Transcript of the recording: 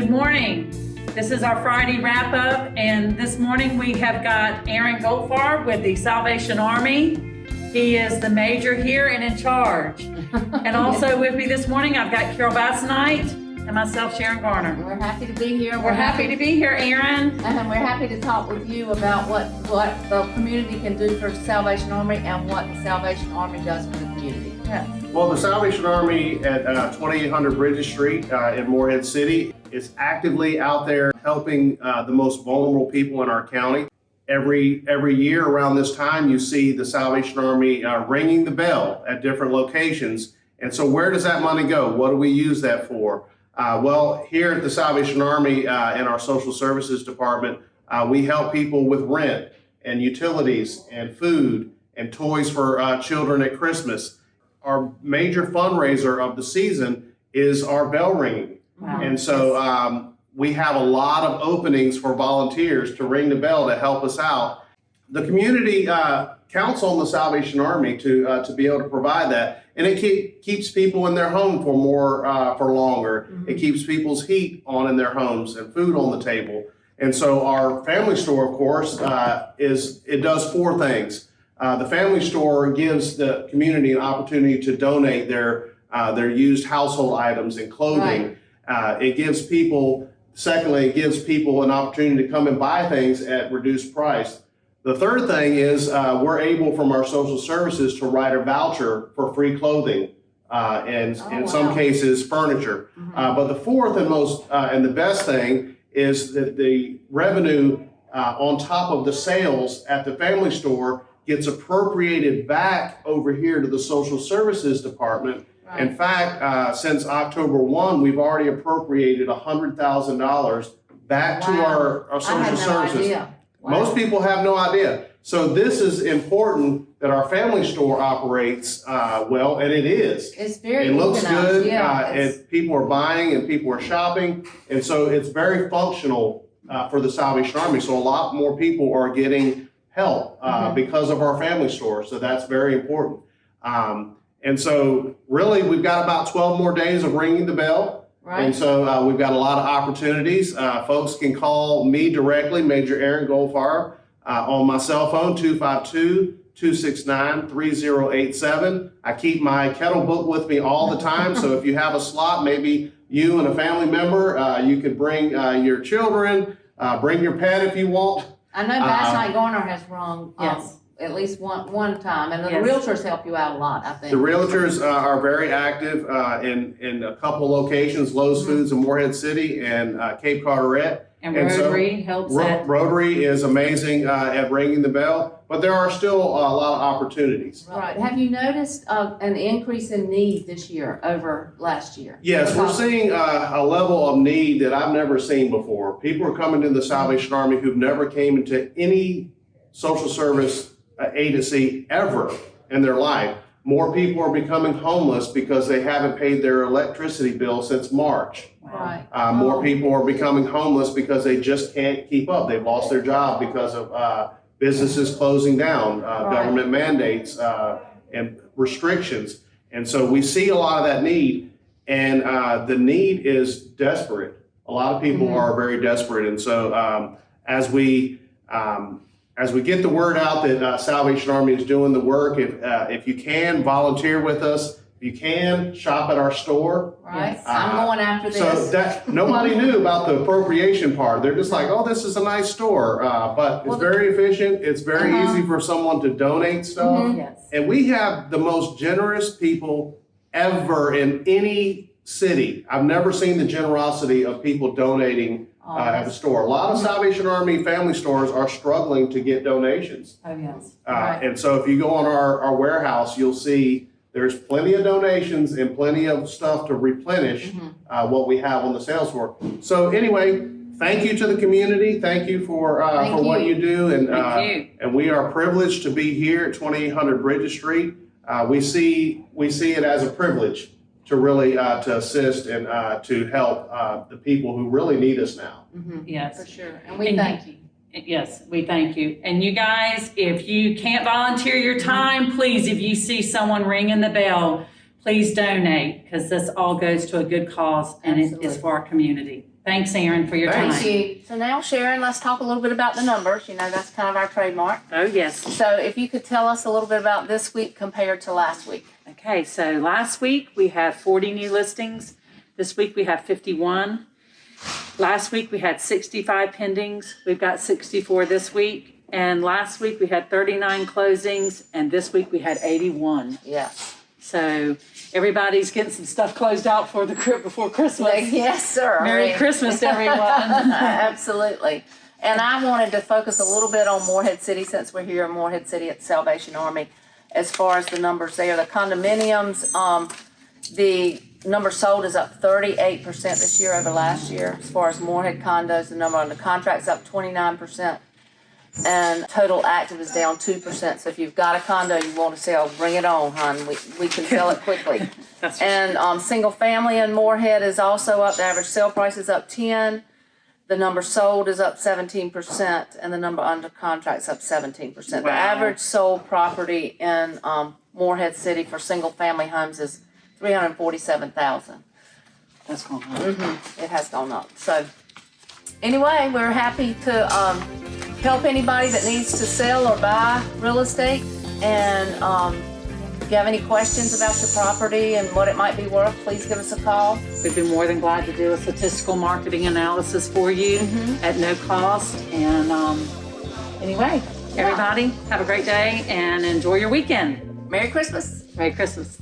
Good morning. This is our Friday wrap up, and this morning we have got Aaron Goldfarb with the Salvation Army. He is the major here and in charge. And also with me this morning, I've got Carol Bassenite and myself, Sharon Garner. We're happy to be here. We're happy to be here, Aaron. And we're happy to talk with you about what the community can do for Salvation Army and what the Salvation Army does for the community. Yes. Well, the Salvation Army at 2800 Bridges Street in Morehead City is actively out there helping the most vulnerable people in our county. Every year around this time, you see the Salvation Army ringing the bell at different locations. And so where does that money go? What do we use that for? Well, here at the Salvation Army in our social services department, we help people with rent and utilities and food and toys for children at Christmas. Our major fundraiser of the season is our bell ringing. Wow. And so we have a lot of openings for volunteers to ring the bell to help us out. The community counts on the Salvation Army to be able to provide that. And it keeps people in their home for longer. Mm-hmm. It keeps people's heat on in their homes and food on the table. And so our family store, of course, it does four things. The family store gives the community an opportunity to donate their used household items and clothing. Right. It gives people an opportunity to come and buy things at reduced price. The third thing is we're able from our social services to write a voucher for free clothing and in some cases furniture. Mm-hmm. But the fourth and most and the best thing is that the revenue on top of the sales at the family store gets appropriated back over here to the social services department. Right. In fact, since October 1, we've already appropriated $100,000 back to our social services. Idea. Wow. Most people have no idea. So this is important that our family store operates well, and it is. It's very It looks organized. good, and people are buying and people are shopping, and so it's very functional for the Salvation Army. So a lot more people are getting help because of our family store. So that's very important. And so really we've got about 12 more days of ringing the bell. Right. And so we've got a lot of opportunities. Folks can call me directly, Major Aaron Goldfarb, on my cell phone, 252-269-3087. I keep my kettle book with me all the time. So if you have a slot, maybe you and a family member, you could bring your children, bring your pet if you want. I know Bassenite Garner has rung at least one time, and the realtors help you out a lot, I think. The realtors are very active in a couple locations, Lowe's Foods in Morehead City and Cape Carteret. And Rotary helps Rotary is amazing at ringing the bell, but there are still a lot of opportunities. Right. Have you noticed an increase in need this year over last year? Yes, we're seeing a level of need that I've never seen before. People are coming to the Salvation Army who've never came into any social service agency ever in their life. More people are becoming homeless because they haven't paid their electricity bill since March. Right. More people are becoming homeless because they just can't keep up. They've lost their job because of businesses closing down, government mandates and restrictions. And so we see a lot of that need, and the need is desperate. A lot of people are very desperate. And so as we get the word out that Salvation Army is doing the work, if you can, volunteer with us. If you can, shop at our store. Right. I'm going after this. So nobody knew about the appropriation part. They're just like, oh, this is a nice store. But it's very efficient. It's very easy for someone to donate stuff. Mm-hmm. Yes. And we have the most generous people ever in any city. I've never seen the generosity of people donating at the store. A lot of Salvation Army family stores are struggling to get donations. Oh, yes. And so if you go on our warehouse, you'll see there's plenty of donations and plenty of stuff to replenish what we have on the sales floor. So anyway, thank you to the community. Thank you for what you do. And we are privileged to be here at 2800 Bridges Street. We see it as a privilege to really to assist and to help the people who really need us now. Mm-hmm. Yes. For sure. And we thank you. Yes, we thank you. And you guys, if you can't volunteer your time, please, if you see someone ringing the bell, please donate, because this all goes to a good cause and it is for our community. Thanks, Aaron, for your time. Thank you. So now, Sharon, let's talk a little bit about the numbers. You know, that's kind of our trademark. Oh, yes. So if you could tell us a little bit about this week compared to last week. Okay, so last week we had 40 new listings. This week we have 51. Last week we had 65 pendings. We've got 64 this week. And last week we had 39 closings, and this week we had 81. Yes. So everybody's getting some stuff closed out before Christmas. Yes, sir. Merry Christmas, everyone. Absolutely. And I wanted to focus a little bit on Morehead City since we're here in Morehead City at Salvation Army. As far as the numbers there, the condominiums, the number sold is up 38% this year over last year. As far as Morehead condos, the number on the contract's up 29%. And total active is down 2%. So if you've got a condo you want to sell, bring it on, hon. We can sell it quickly. And single family in Morehead is also up. The average sale price is up 10. The number sold is up 17%, and the number under contract's up 17%. The Wow. average sold property in Morehead City for single family homes is $347,000. That's going on. It has gone up. So anyway, we're happy to help anybody that needs to sell or buy real estate. And if you have any questions about your property and what it might be worth, please give us a call. We'd be more than glad to do a statistical marketing analysis for you at no cost. And anyway, everybody, have a great day and enjoy your weekend. Merry Christmas. Merry Christmas.